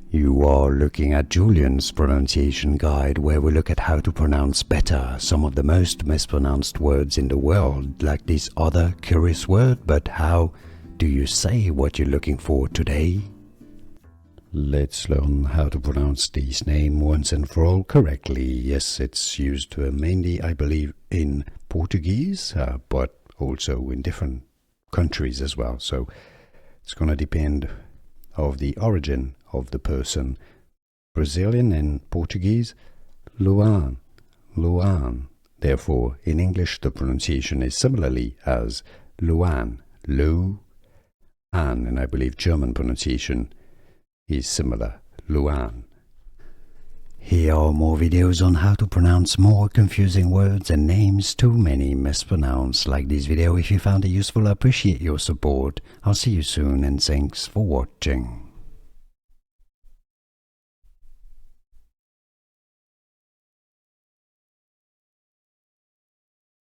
You are looking at Julian's pronunciation guide, where we look at how to pronounce better some of the most mispronounced words in the world, like this other curious word. But how do you say what you're looking for today? Let's learn how to pronounce this name once and for all correctly. Yes, it's used mainly, I believe, in Portuguese, but also in different countries as well. So it's going to depend of the origin of the person. Brazilian and Portuguese, Luan, Luan. Therefore, in English, the pronunciation is similarly as Luan, Lu, and I believe German pronunciation is similar, Luan. Here are more videos on how to pronounce more confusing words and names too many mispronounced. Like this video if you found it useful. I appreciate your support. I'll see you soon and thanks for watching.